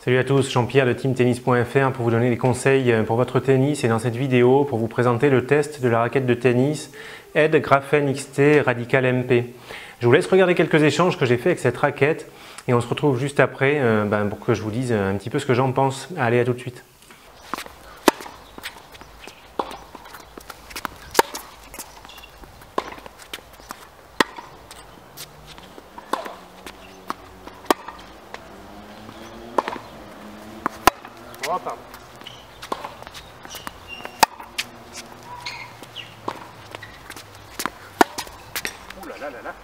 Salut à tous, Jean-Pierre de teamtennis.fr pour vous donner des conseils pour votre tennis et dans cette vidéo pour vous présenter le test de la raquette de tennis Ed Grafen XT Radical MP. Je vous laisse regarder quelques échanges que j'ai fait avec cette raquette et on se retrouve juste après pour que je vous dise un petit peu ce que j'en pense. Allez, à tout de suite. Oh, pardon. Ouh là là là là.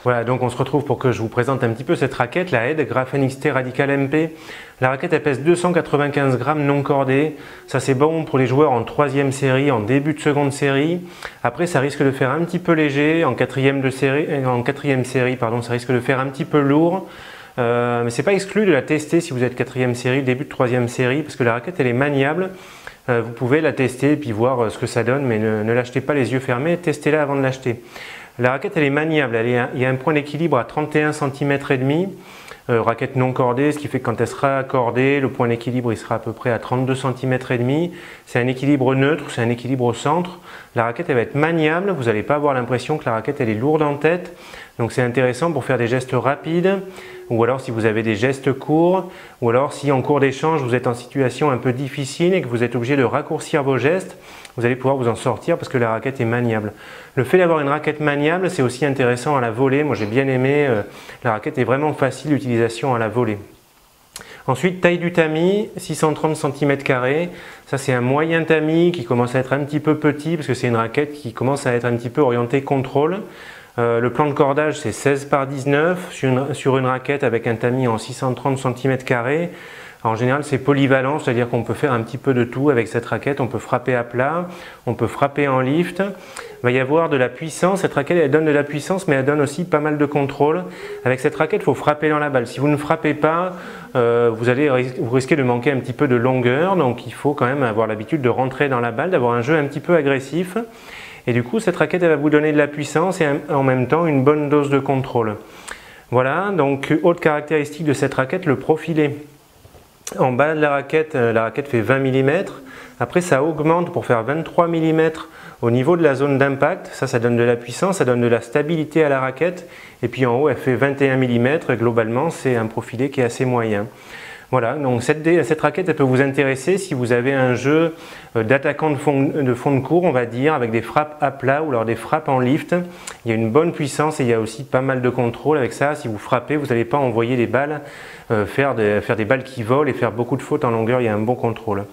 Voilà, donc on se retrouve pour que je vous présente un petit peu cette raquette, la Ed Grafen XT Radical MP. La raquette elle pèse 295 grammes non cordée. Ça c'est bon pour les joueurs en 3e série, en début de seconde série. Après ça risque de faire un petit peu léger, en 4e série, ça risque de faire un petit peu lourd. Mais c'est pas exclu de la tester si vous êtes 4e série, début de 3e série, parce que la raquette elle est maniable. Vous pouvez la tester et puis voir ce que ça donne, mais ne l'achetez pas les yeux fermés, testez-la avant de l'acheter. La raquette elle est maniable, il y a un point d'équilibre à 31 cm et demi, raquette non cordée, ce qui fait que quand elle sera cordée, le point d'équilibre il sera à peu près à 32 cm et demi. C'est un équilibre neutre, c'est un équilibre au centre. La raquette elle va être maniable, vous n'allez pas avoir l'impression que la raquette elle est lourde en tête. Donc c'est intéressant pour faire des gestes rapides, ou alors si vous avez des gestes courts, ou alors si en cours d'échange vous êtes en situation un peu difficile et que vous êtes obligé de raccourcir vos gestes, vous allez pouvoir vous en sortir parce que la raquette est maniable. Le fait d'avoir une raquette maniable, c'est aussi intéressant à la volée. Moi j'ai bien aimé, la raquette est vraiment facile d'utilisation à la volée. Ensuite, taille du tamis, 630 cm². Ça c'est un moyen tamis qui commence à être un petit peu petit parce que c'est une raquette qui commence à être un petit peu orientée contrôle. Le plan de cordage c'est 16 par 19 sur une raquette avec un tamis en 630 cm². En général c'est polyvalent, c'est-à-dire qu'on peut faire un petit peu de tout avec cette raquette. On peut frapper à plat, on peut frapper en lift. Il va y avoir de la puissance, cette raquette elle donne de la puissance mais elle donne aussi pas mal de contrôle. Avec cette raquette il faut frapper dans la balle. Si vous ne frappez pas, vous risquez de manquer un petit peu de longueur, donc il faut quand même avoir l'habitude de rentrer dans la balle, d'avoir un jeu un petit peu agressif. Et du coup, cette raquette elle va vous donner de la puissance et en même temps une bonne dose de contrôle. Voilà, donc autre caractéristique de cette raquette, le profilé. En bas de la raquette fait 20 mm. Après, ça augmente pour faire 23 mm au niveau de la zone d'impact. Ça donne de la puissance, ça donne de la stabilité à la raquette. Et puis en haut, elle fait 21 mm. Et globalement, c'est un profilé qui est assez moyen. Voilà, donc cette raquette elle peut vous intéresser si vous avez un jeu d'attaquant de fond de cours, on va dire, avec des frappes à plat ou alors des frappes en lift. Il y a une bonne puissance et il y a aussi pas mal de contrôle avec ça. Si vous frappez, vous n'allez pas envoyer des balles, faire des balles qui volent et faire beaucoup de fautes en longueur, il y a un bon contrôle.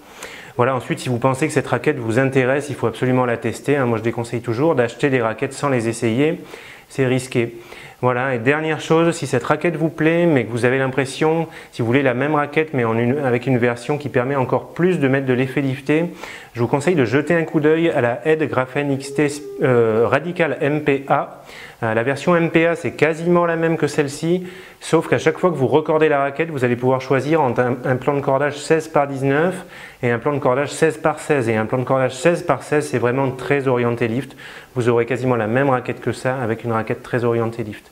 Voilà, ensuite, si vous pensez que cette raquette vous intéresse, il faut absolument la tester. Moi, je déconseille toujours d'acheter des raquettes sans les essayer. C'est risqué. Voilà, et dernière chose, si cette raquette vous plaît, mais que vous avez l'impression, si vous voulez la même raquette, mais avec une version qui permet encore plus de mettre de l'effet lifté, je vous conseille de jeter un coup d'œil à la Ed Grafen XT Radical MPA. La version MPA, c'est quasiment la même que celle-ci, sauf qu'à chaque fois que vous recordez la raquette, vous allez pouvoir choisir entre un plan de cordage 16 par 19 et un plan de cordage 16 par 16. Et un plan de cordage 16 par 16, c'est vraiment très orienté lift. Vous aurez quasiment la même raquette que ça, avec une raquette très orientée lift.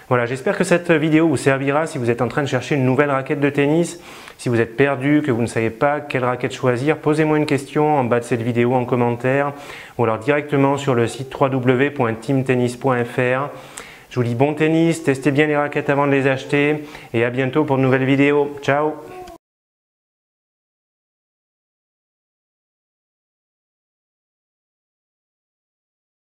Voilà, j'espère que cette vidéo vous servira si vous êtes en train de chercher une nouvelle raquette de tennis. Si vous êtes perdu, que vous ne savez pas quelle raquette choisir, posez-moi une question en bas de cette vidéo en commentaire ou alors directement sur le site www.teamtennis.fr. Je vous dis bon tennis, testez bien les raquettes avant de les acheter et à bientôt pour de nouvelles vidéos. Ciao!